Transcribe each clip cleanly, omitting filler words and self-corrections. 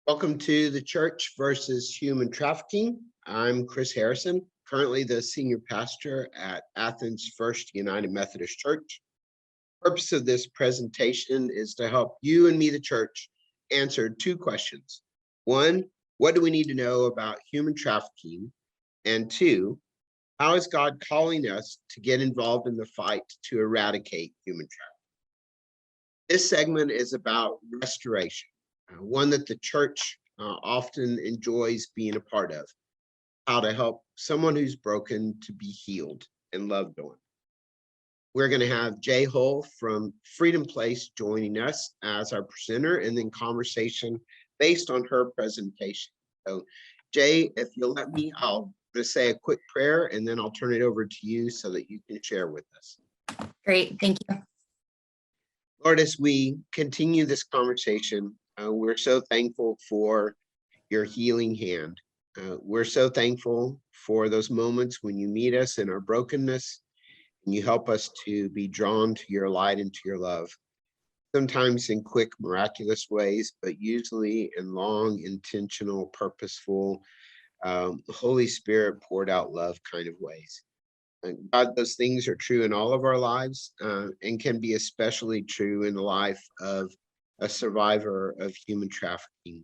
Welcome to the Church versus Human Trafficking. I'm Chris Harrison, currently the senior pastor at Athens First United Methodist Church. The purpose of this presentation is to help you and me, the church, answer two questions. One, what do we need to know about human trafficking? And two, how is God calling us to get involved in the fight to eradicate human trafficking? This segment is about restoration. One that the church often enjoys being a part of, how to help someone who's broken to be healed and loved on. We're going to have Jay Hull from Freedom Place joining us as our presenter, and then conversation based on her presentation. So Jay, if you'll let me, I'll just say a quick prayer and then I'll turn it over to you so that you can share with us. Great, thank you. Lord, as we continue this conversation, we're so thankful for your healing hand. We're so thankful for those moments when you meet us in our brokenness and you help us to be drawn to your light and to your love. Sometimes in quick, miraculous ways, but usually in long, intentional, purposeful, Holy Spirit poured out love kind of ways. God, those things are true in all of our lives and can be especially true in the life of a survivor of human trafficking.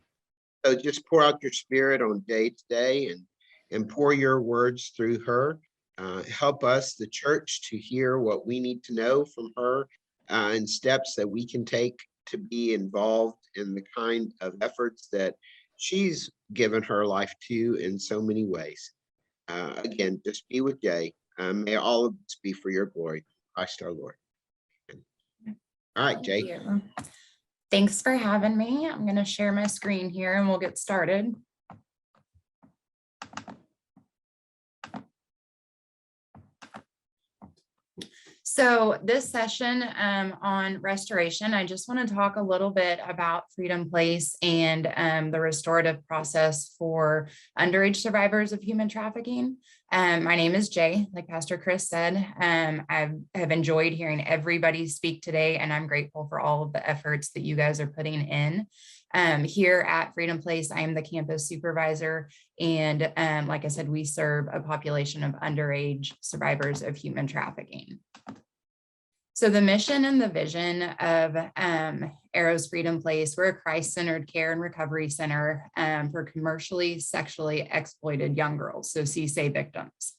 So just pour out your spirit on day to day and pour your words through her. Help us, the church, to hear what we need to know from her and steps that we can take to be involved in the kind of efforts that she's given her life to in so many ways. Again, just be with Jay. May all of this be for your glory, Christ our Lord. All right, Jay. Thanks for having me. I'm going to share my screen here and we'll get started. So this session on restoration, I just want to talk a little bit about Freedom Place and the restorative process for underage survivors of human trafficking. My name is Jay, like Pastor Chris said. I have enjoyed hearing everybody speak today, and I'm grateful for all of the efforts that you guys are putting in. Here at Freedom Place, I am the campus supervisor, and like I said, we serve a population of underage survivors of human trafficking. So the mission and the vision of Arrow's Freedom Place, we're a Christ-centered care and recovery center for commercially sexually exploited young girls, so CSA victims.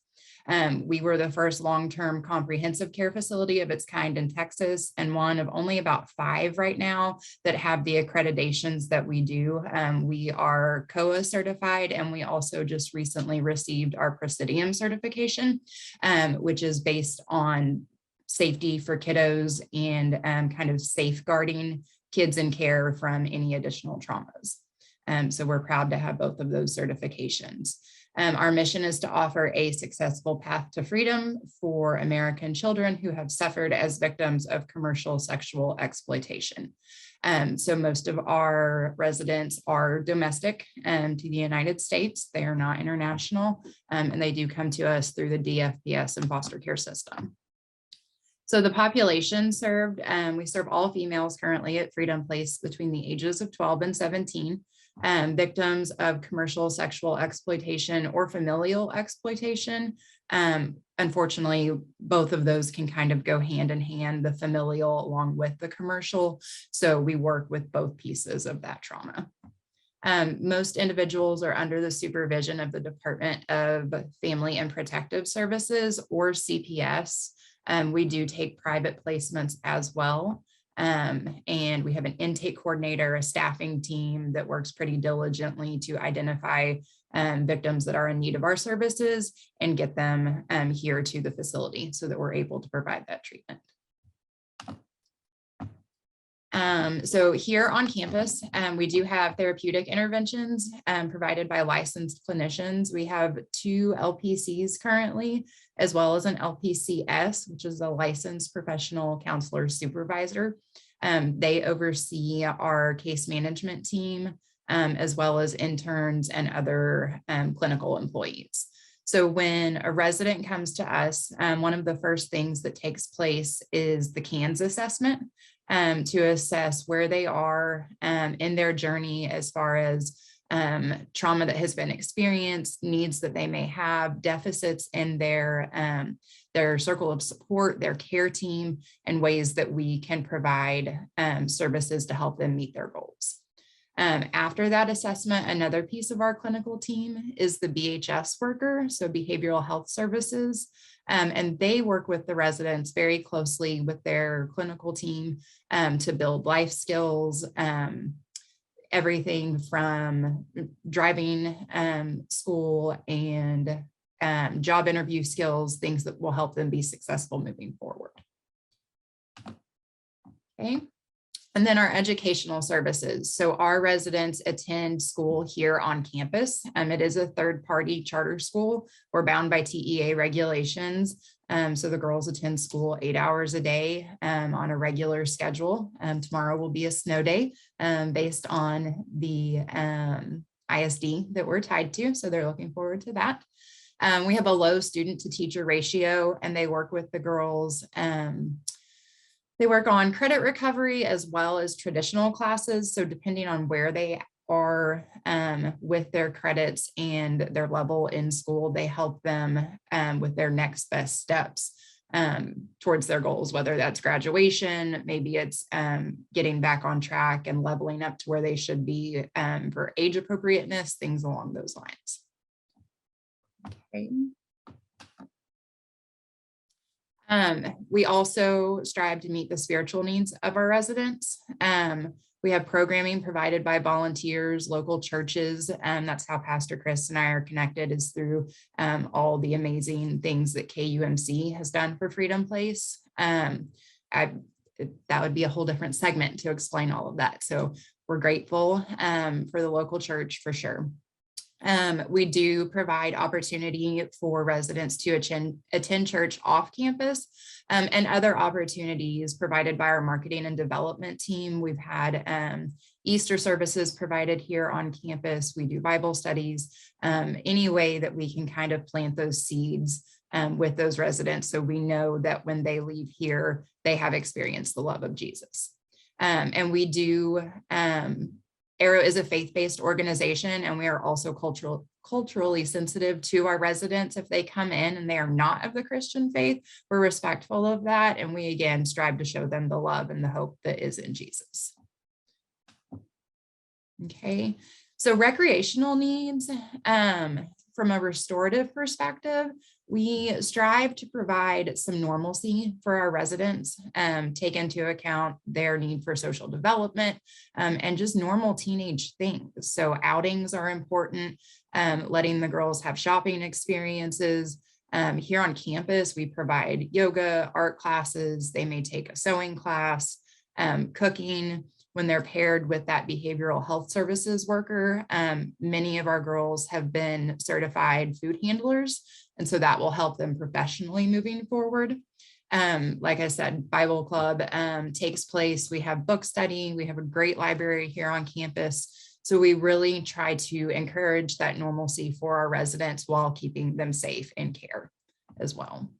We were the first long-term comprehensive care facility of its kind in Texas, and one of only about 5 right now that have the accreditations that we do. We are COA certified, and we also just recently received our Presidium certification, which is based on safety for kiddos and kind of safeguarding kids in care from any additional traumas. So we're proud to have both of those certifications. Our mission is to offer a successful path to freedom for American children who have suffered as victims of commercial sexual exploitation. So most of our residents are domestic to the United States. They are not international, and they do come to us through the DFPS and foster care system. So the population served, we serve all females currently at Freedom Place between the ages of 12 and 17, victims of commercial sexual exploitation or familial exploitation. Unfortunately, both of those can kind of go hand in hand, the familial along with the commercial. So we work with both pieces of that trauma. Most individuals are under the supervision of the Department of Family and Protective Services, or CPS. We do take private placements as well. And we have an intake coordinator, a staffing team that works pretty diligently to identify victims that are in need of our services and get them here to the facility so that we're able to provide that treatment. So here on campus, we do have therapeutic interventions provided by licensed clinicians. We have 2 LPCs currently, as well as an LPCS, which is a licensed professional counselor supervisor. They oversee our case management team, as well as interns and other clinical employees. So when a resident comes to us, one of the first things that takes place is the CANS assessment. to assess where they are in their journey as far as trauma that has been experienced, needs that they may have, deficits in their circle of support, their care team, and ways that we can provide services to help them meet their goals. After that assessment, another piece of our clinical team is the BHS worker, so Behavioral Health Services. And they work with the residents very closely with their clinical team to build life skills, everything from driving school and job interview skills, things that will help them be successful moving forward. Okay. And then our educational services. So our residents attend school here on campus. It is a third-party charter school. We're bound by TEA regulations. So the girls attend school 8 hours a day on a regular schedule. Tomorrow will be a snow day based on the ISD that we're tied to. So they're looking forward to that. We have a low student to teacher ratio, and they work with the girls. They work on credit recovery as well as traditional classes. So depending on where they are with their credits and their level in school, they help them with their next best steps towards their goals, whether that's graduation, maybe it's getting back on track and leveling up to where they should be for age appropriateness, things along those lines. Okay. We also strive to meet the spiritual needs of our residents. We have programming provided by volunteers, local churches, and that's how Pastor Chris and I are connected, is through all the amazing things that KUMC has done for Freedom Place. That would be a whole different segment to explain all of that. So we're grateful for the local church for sure. We do provide opportunity for residents to attend church off campus and other opportunities provided by our marketing and development team. We've had Easter services provided here on campus. We do Bible studies, any way that we can kind of plant those seeds with those residents, so we know that when they leave here, they have experienced the love of Jesus. And we do Arrow is a faith-based organization, and we are also culturally sensitive to our residents. If they come in and they are not of the Christian faith, we're respectful of that. And we, again, strive to show them the love and the hope that is in Jesus. Okay, so recreational needs, from a restorative perspective, we strive to provide some normalcy for our residents, take into account their need for social development and just normal teenage things. So outings are important, letting the girls have shopping experiences. Here on campus, we provide yoga, art classes. They may take a sewing class, cooking. When they're paired with that behavioral health services worker, many of our girls have been certified food handlers, and so that will help them professionally moving forward. Like I said, Bible club takes place. We have book study. We have a great library here on campus. So we really try to encourage that normalcy for our residents while keeping them safe in care as well.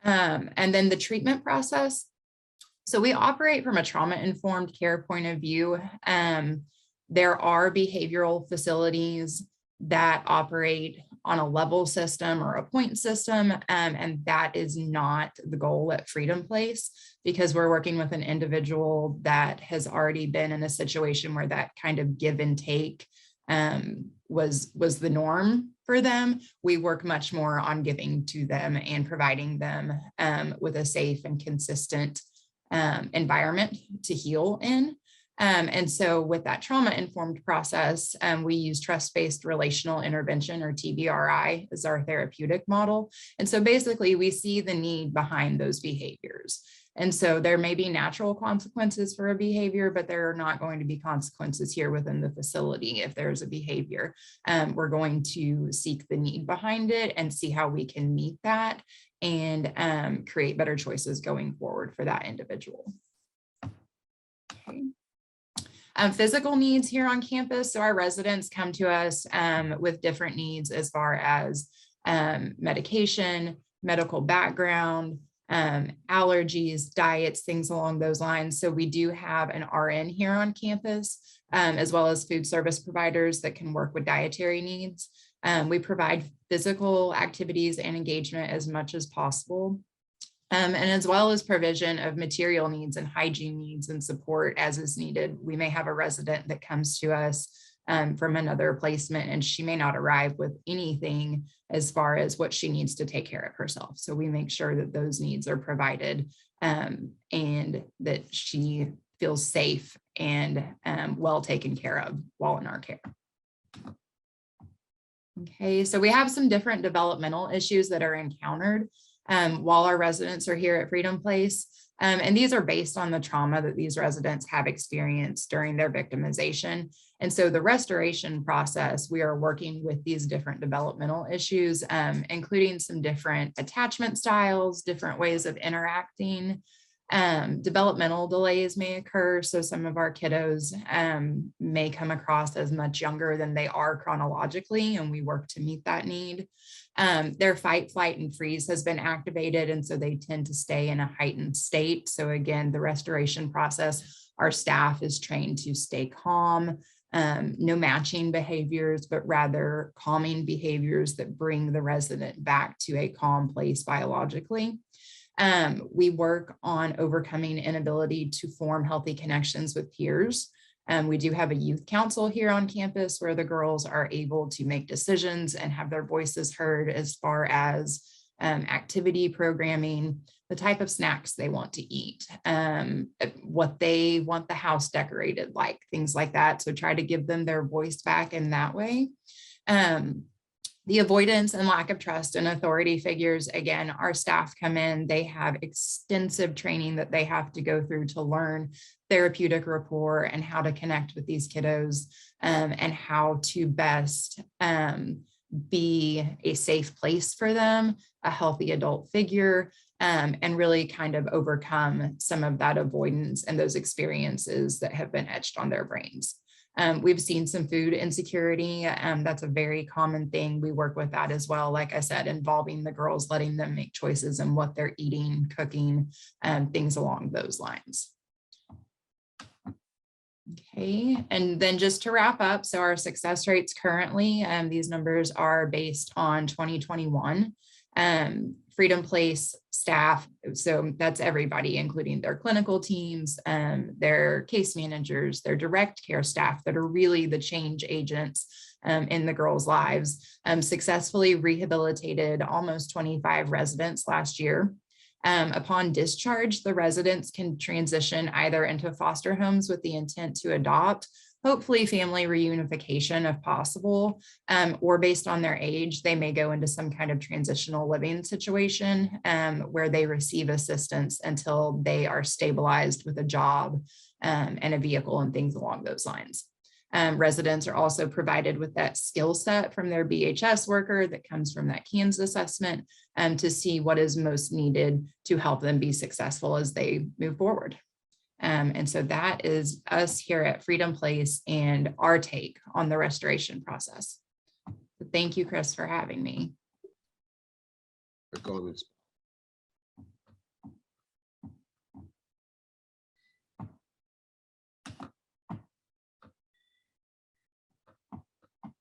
And then the treatment process. So we operate from a trauma-informed care point of view. There are behavioral facilities that operate on a level system or a point system, and that is not the goal at Freedom Place, because we're working with an individual that has already been in a situation where that kind of give and take was the norm for them. We work much more on giving to them and providing them with a safe and consistent environment to heal in. And so with that trauma-informed process, we use trust-based relational intervention, or TBRI, as our therapeutic model. And so basically we see the need behind those behaviors. And so there may be natural consequences for a behavior, but there are not going to be consequences here within the facility if there's a behavior. We're going to seek the need behind it and see how we can meet that and create better choices going forward for that individual. Okay. Physical needs here on campus. So our residents come to us with different needs as far as medication, medical background, allergies, diets, things along those lines. So we do have an RN here on campus, as well as food service providers that can work with dietary needs. We provide physical activities and engagement as much as possible. And as well as provision of material needs and hygiene needs and support as is needed. We may have a resident that comes to us from another placement, and she may not arrive with anything as far as what she needs to take care of herself. So we make sure that those needs are provided and that she feels safe and well taken care of while in our care. Okay, so we have some different developmental issues that are encountered while our residents are here at Freedom Place. And these are based on the trauma that these residents have experienced during their victimization. And so the restoration process, we are working with these different developmental issues, including some different attachment styles, different ways of interacting. Developmental delays may occur. So some of our kiddos may come across as much younger than they are chronologically, and we work to meet that need. Their fight, flight, and freeze has been activated, and so they tend to stay in a heightened state. So again, the restoration process, our staff is trained to stay calm, no matching behaviors, but rather calming behaviors that bring the resident back to a calm place biologically. We work on overcoming inability to form healthy connections with peers. We do have a youth council here on campus where the girls are able to make decisions and have their voices heard as far as activity programming, the type of snacks they want to eat, what they want the house decorated like, things like that. So try to give them their voice back in that way. The avoidance and lack of trust in authority figures, again, our staff come in, they have extensive training that they have to go through to learn therapeutic rapport and how to connect with these kiddos and how to best be a safe place for them, a healthy adult figure, and really kind of overcome some of that avoidance and those experiences that have been etched on their brains. We've seen some food insecurity. That's a very common thing. We work with that as well. Like I said, involving the girls, letting them make choices in what they're eating, cooking, things along those lines. Okay, and then just to wrap up, so our success rates currently, these numbers are based on 2021. Freedom Place staff, so that's everybody, including their clinical teams, their case managers, their direct care staff that are really the change agents in the girls' lives, successfully rehabilitated almost 25 residents last year. Upon discharge, the residents can transition either into foster homes with the intent to adopt, hopefully family reunification if possible, or based on their age, they may go into some kind of transitional living situation where they receive assistance until they are stabilized with a job and a vehicle and things along those lines. Residents are also provided with that skill set from their BHS worker that comes from that CANS assessment to see what is most needed to help them be successful as they move forward. And so that is us here at Freedom Place and our take on the restoration process. So thank you, Chris, for having me.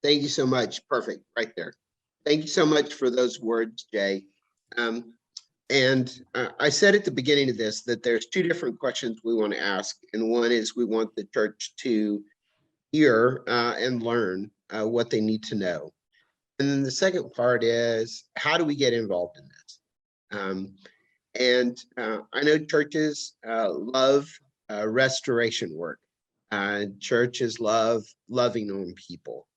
Thank you so much. Perfect, right there. Thank you so much for those words, Jay. I said at the beginning of this that there's two different questions we want to ask. And one is we want the church to hear and learn what they need to know. And then the second part is, how do we get involved in this? I know churches love restoration work. Churches love loving on people.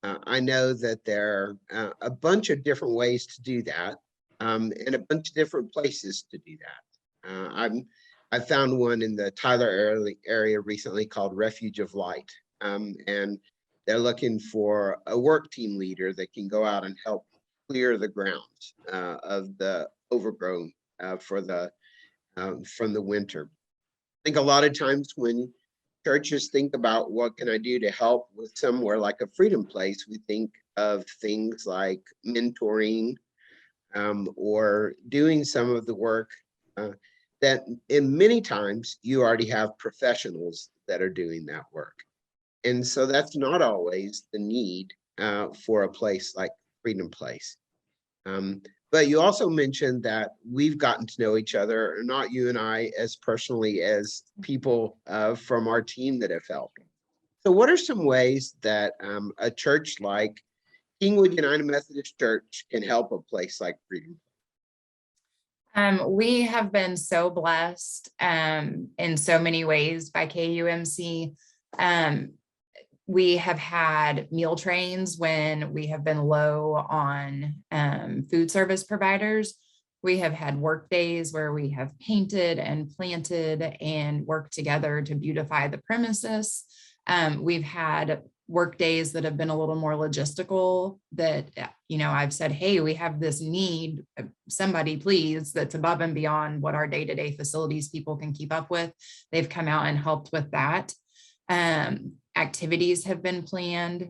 I know that there are a bunch of different ways to do that, and a bunch of different places to do that. I found one in the Tyler area recently called Refuge of Light, and they're looking for a work team leader that can go out and help clear the grounds of the overgrown from the winter. I think a lot of times when churches think about what can I do to help with somewhere like a Freedom Place, we think of things like mentoring, or doing some of the work that in many times you already have professionals that are doing that work. And so that's not always the need for a place like Freedom Place. But you also mentioned that we've gotten to know each other, not you and I as personally as people from our team that have helped. So what are some ways that a church like Kingwood United Methodist Church can help a place like Freedom? We have been so blessed in so many ways by KUMC. We have had meal trains when we have been low on food service providers. We have had work days where we have painted and planted and worked together to beautify the premises. We've had work days that have been a little more logistical that, I've said, hey, we have this need, somebody please, that's above and beyond what our day-to-day facilities people can keep up with. They've come out and helped with that. Activities have been planned.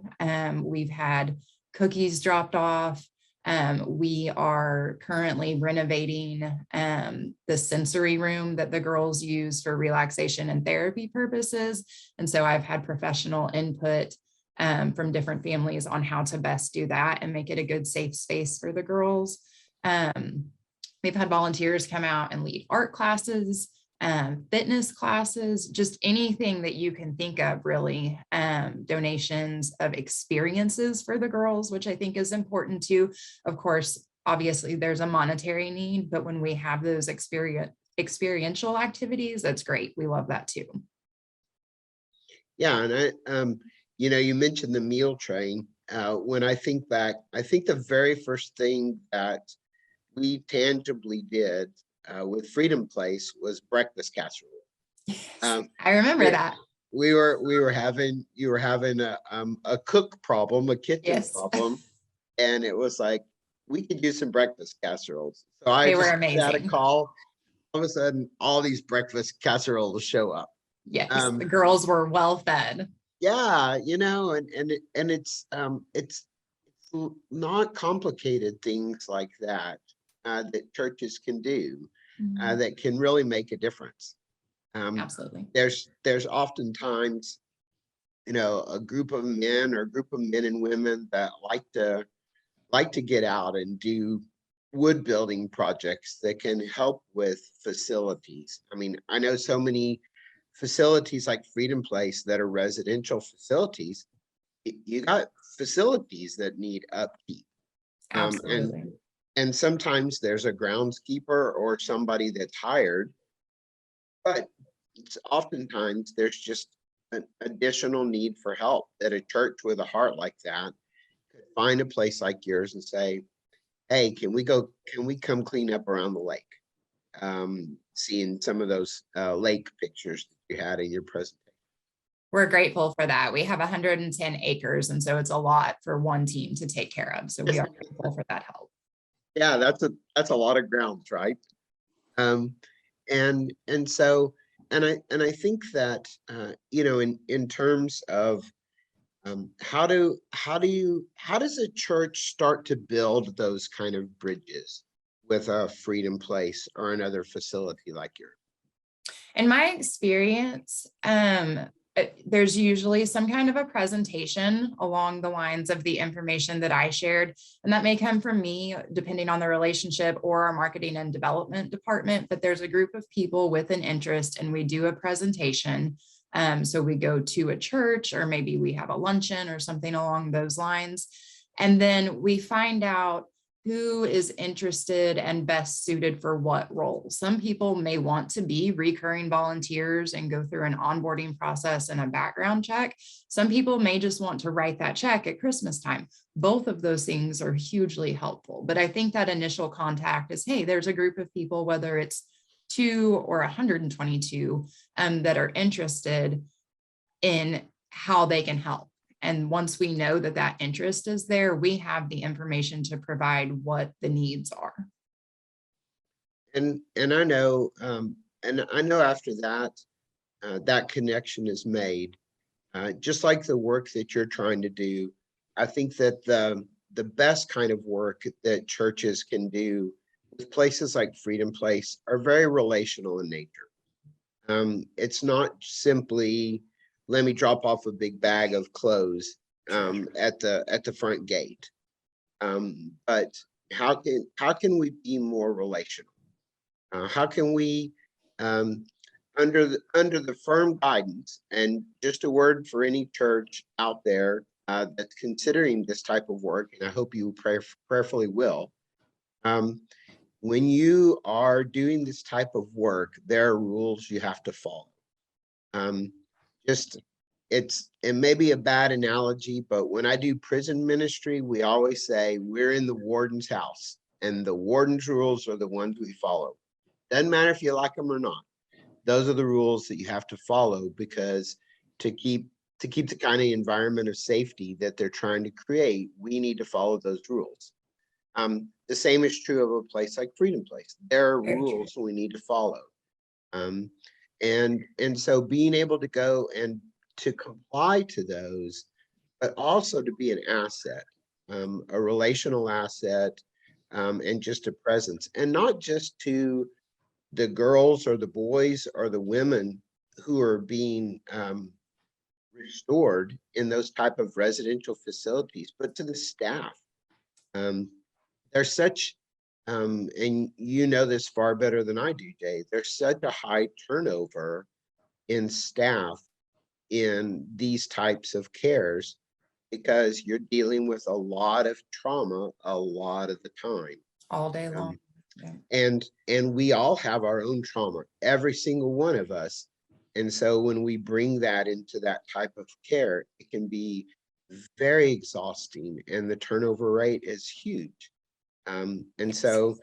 We've had cookies dropped off. We are currently renovating the sensory room that the girls use for relaxation and therapy purposes. And so I've had professional input from different families on how to best do that and make it a good, safe space for the girls. We've had volunteers come out and lead art classes, fitness classes, just anything that you can think of, really. Donations of experiences for the girls, which I think is important too. Of course, obviously there's a monetary need, but when we have those experiential activities, that's great. We love that too. Yeah, and you mentioned the meal train. When I think back, I think the very first thing that we tangibly did with Freedom Place was breakfast casserole. I remember that. You were having a cook problem, a kitchen problem, and it was like, we could do some breakfast casseroles. So I They were just amazing. had a call. All of a sudden, all these breakfast casseroles show up. Yes, the girls were well fed. Yeah, and it's not complicated things like that that churches can do that can really make a difference. Absolutely. There's oftentimes, a group of men or a group of men and women that like to get out and do wood building projects that can help with facilities. I mean, I know so many facilities like Freedom Place that are residential facilities. You got facilities that need upkeep. Absolutely. And sometimes there's a groundskeeper or somebody that's hired, but it's oftentimes there's just an additional need for help that a church with a heart like that could find a place like yours and say, hey, can we come clean up around the lake? Seeing some of those lake pictures that you had in your presentation. We're grateful for that. We have 110 acres, and so it's a lot for one team to take care of. So we are grateful for that help. Yeah, that's a lot of grounds, right? And so I think that in terms of how does a church start to build those kind of bridges with a Freedom Place or another facility like yours? In my experience, there's usually some kind of a presentation along the lines of the information that I shared. And that may come from me, depending on the relationship, or our marketing and development department. But there's a group of people with an interest, and we do a presentation. So we go to a church, or maybe we have a luncheon or something along those lines. And then we find out who is interested and best suited for what role. Some people may want to be recurring volunteers and go through an onboarding process and a background check. Some people may just want to write that check at Christmas time. Both of those things are hugely helpful. But I think that initial contact is, hey, there's a group of people, whether it's 2 or 122, that are interested in how they can help. And once we know that that interest is there, we have the information to provide what the needs are. And I know after that, that connection is made, just like the work that you're trying to do. I think that the best kind of work that churches can do with places like Freedom Place are very relational in nature. It's not simply, let me drop off a big bag of clothes at the front gate. But how can we be more relational? How can we, under the firm guidance, and just a word for any church out there that's considering this type of work, and I hope you prayerfully will. When you are doing this type of work, there are rules you have to follow. Just it may be a bad analogy, but when I do prison ministry, we always say we're in the warden's house, and the warden's rules are the ones we follow. Doesn't matter if you like them or not. Those are the rules that you have to follow, because to keep the kind of environment of safety that they're trying to create, we need to follow those rules. The same is true of a place like Freedom Place. There are rules we need to follow. And so being able to go and to comply to those, but also to be an asset, a relational asset, and just a presence, and not just to the girls or the boys or the women who are being restored in those type of residential facilities, but to the staff. There's such, and you know this far better than I do, Jay, there's such a high turnover in staff in these types of cares, because you're dealing with a lot of trauma a lot of the time. All day long. And we all have our own trauma, every single one of us. And so when we bring that into that type of care, it can be very exhausting, and the turnover rate is huge. And so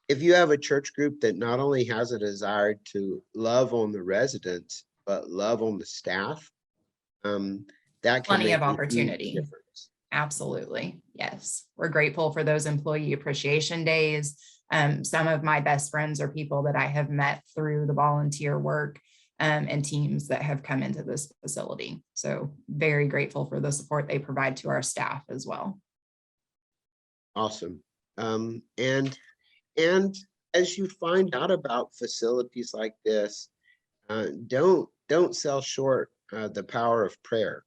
if you have a church group that not only has a desire to love on the residents, but love on the staff, that can Plenty make of a huge opportunity. difference. Absolutely. Yes. We're grateful for those employee appreciation days. Some of my best friends are people that I have met through the volunteer work and teams that have come into this facility. So very grateful for the support they provide to our staff as well. Awesome. And as you find out about facilities like this, don't sell short the power of prayer.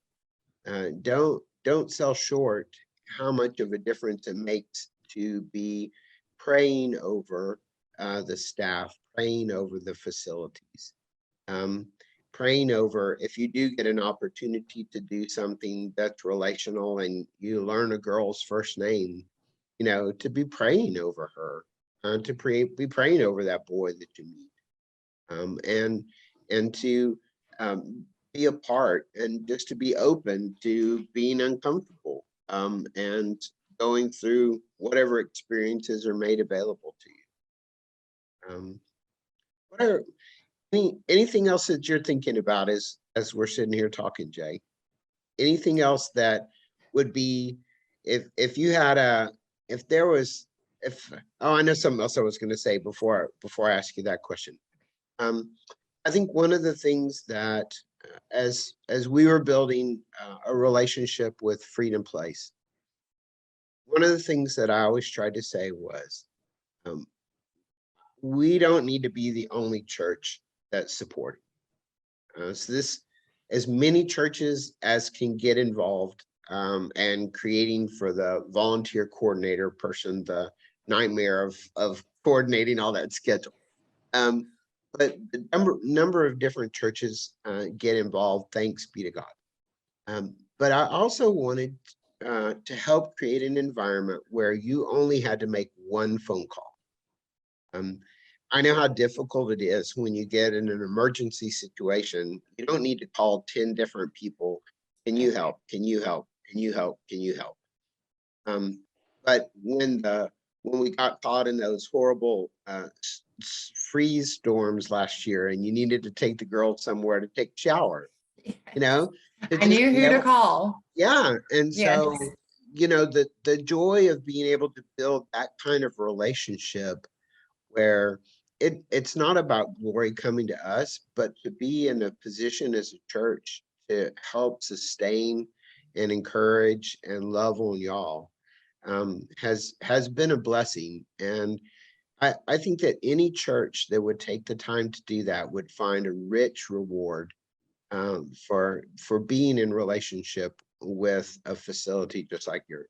Don't sell short how much of a difference it makes to be praying over the staff, praying over the facilities, praying over, if you do get an opportunity to do something that's relational and you learn a girl's first name, to be praying over her, be praying over that boy that you meet, and to be a part, and just to be open to being uncomfortable, and going through whatever experiences are made available to you. What are anything else that you're thinking about as we're sitting here talking, Jay? Anything else that would be, if you had I know something else I was going to say before I ask you that question. I think one of the things that as we were building a relationship with Freedom Place, one of the things that I always tried to say was, we don't need to be the only church that's supporting. So this, as many churches as can get involved, and creating for the volunteer coordinator person, the nightmare of coordinating all that schedule. But the number of different churches get involved, thanks be to God. But I also wanted to help create an environment where you only had to make one phone call. I know how difficult it is when you get in an emergency situation. You don't need to call 10 different people. Can you help? Can you help? Can you help? Can you help? But when we got caught in those horrible freeze storms last year, and you needed to take the girls somewhere to take a shower, I knew who to call. Yeah. And so, Yes. the joy of being able to build that kind of relationship where it's not about glory coming to us, but to be in a position as a church to help sustain and encourage and love on y'all. has been a blessing. And I think that any church that would take the time to do that would find a rich reward for being in relationship with a facility just like yours.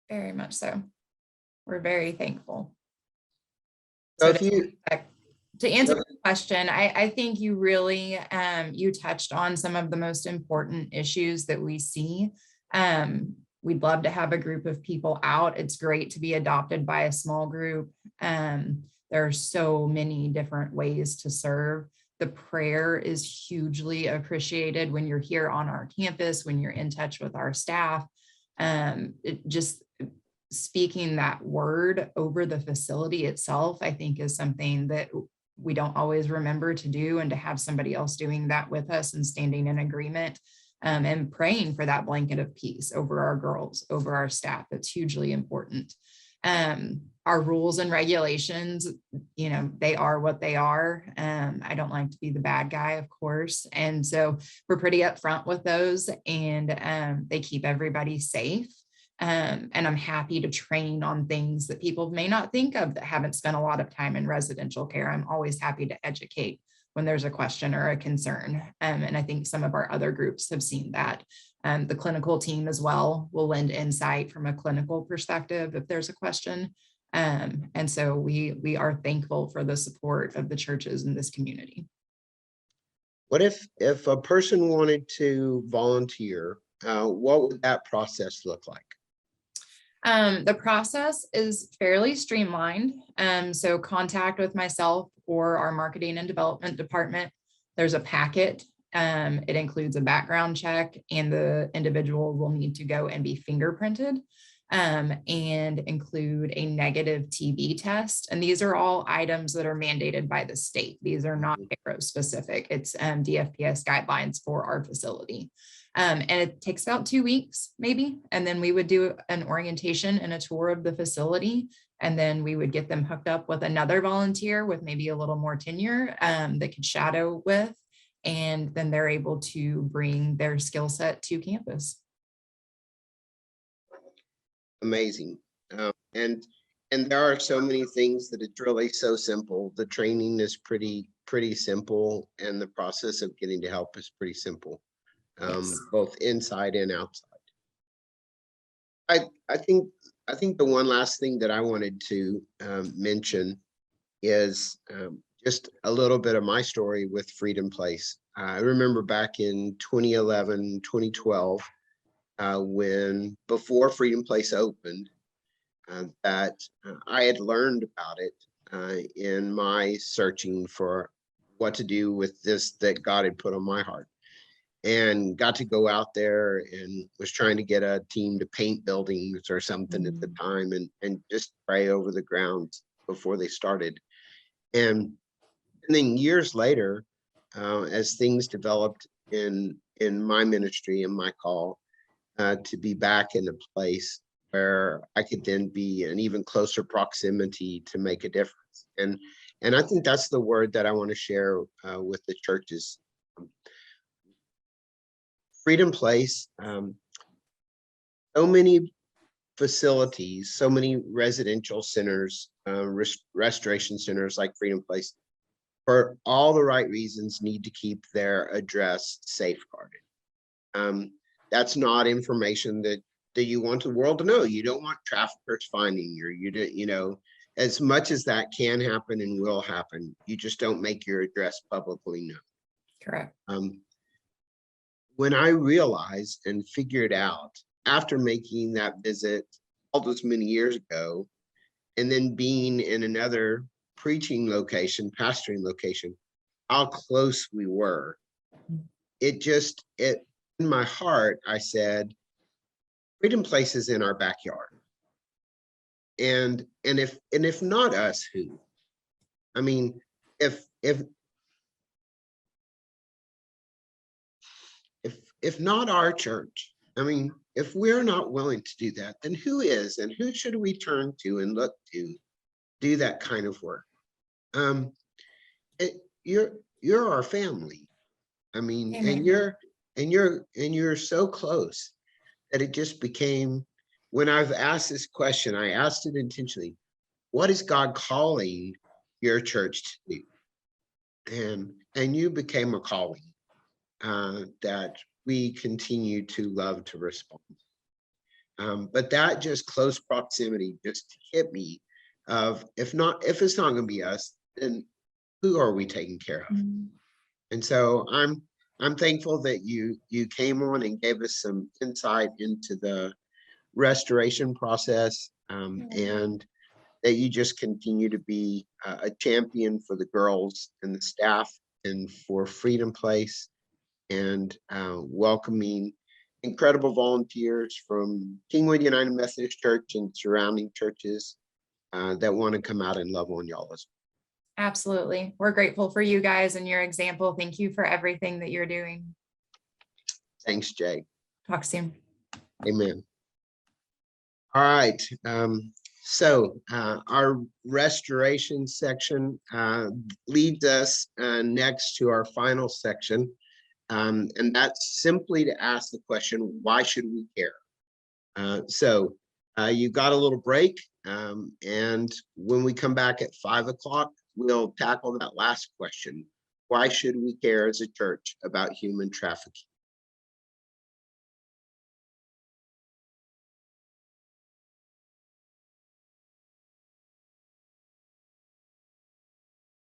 Very much so. We're very thankful. So So if you, to answer the question, I think you really, you touched on some of the most important issues that we see. We'd love to have a group of people out. It's great to be adopted by a small group. There are so many different ways to serve. The prayer is hugely appreciated when you're here on our campus, when you're in touch with our staff. It just speaking that word over the facility itself, I think, is something that we don't always remember to do, and to have somebody else doing that with us and standing in agreement and praying for that blanket of peace over our girls, over our staff. It's hugely important. Our rules and regulations, you know, they are what they are. I don't like to be the bad guy, of course. And so we're pretty upfront with those, and they keep everybody safe. And I'm happy to train on things that people may not think of that haven't spent a lot of time in residential care. I'm always happy to educate when there's a question or a concern. And I think some of our other groups have seen that. The clinical team as well will lend insight from a clinical perspective if there's a question. And so we are thankful for the support of the churches in this community. what if a person wanted to volunteer, what would that process look like? The process is fairly streamlined. So contact with myself or our marketing and development department. There's a packet. It includes a background check, and the individual will need to go and be fingerprinted and include a negative TB test. And these are all items that are mandated by the state. These are not ARROW specific. It's DFPS guidelines for our facility. And it takes about 2 weeks, maybe. And then we would do an orientation and a tour of the facility. And then we would get them hooked up with another volunteer with maybe a little more tenure that could shadow with. And then they're able to bring their skill set to campus. Amazing. And there are so many things that it's really so simple. The training is pretty simple, and the process of getting to help is pretty simple. Yes. Both inside and outside. I think the one last thing that I wanted to mention is just a little bit of my story with Freedom Place. I remember back in 2011, 2012, when before Freedom Place opened, that I had learned about it in my searching for what to do with this that God had put on my heart. And got to go out there and was trying to get a team to paint buildings or something at the time, and just pray over the grounds before they started. And then years later, as things developed in my ministry and my call, to be back in a place where I could then be in even closer proximity to make a difference. And I think that's the word that I want to share with the churches. Freedom Place, so many facilities, so many residential centers, restoration centers like Freedom Place, for all the right reasons, need to keep their address safeguarded. That's not information that you want the world to know. You don't want traffickers finding you know, as much as that can happen and will happen, you just don't make your address publicly known. Correct. When I realized and figured out after making that visit all those many years ago, and then being in another preaching location, pastoring location, how close we were, it in my heart, I said, Freedom Place is in our backyard. And if not us, who? I mean, if not our church, I mean, if we're not willing to do that, then who is, and who should we turn to and look to do that kind of work? You're our family. I mean, Amen. and you're so close that it just became when I've asked this question, I asked it intentionally. What is God calling your church to do? And you became a calling that we continue to love to respond. But that just close proximity just hit me of if it's not going to be us, then who are we taking care of? And so I'm thankful that you came on and gave us some insight into the restoration process, and that you just continue to be a champion for the girls and the staff and for Freedom Place, and welcoming incredible volunteers from Kingwood United Methodist Church and surrounding churches that want to come out and love on y'all as well. Absolutely. We're grateful for you guys and your example. Thank you for everything that you're doing. Thanks, Jay. Talk soon. Amen. All right. So our restoration section leads us next to our final section. And that's simply to ask the question, why should we care? So you got a little break. And when we come back at 5 o'clock, we'll tackle that last question. Why should we care as a church about human trafficking?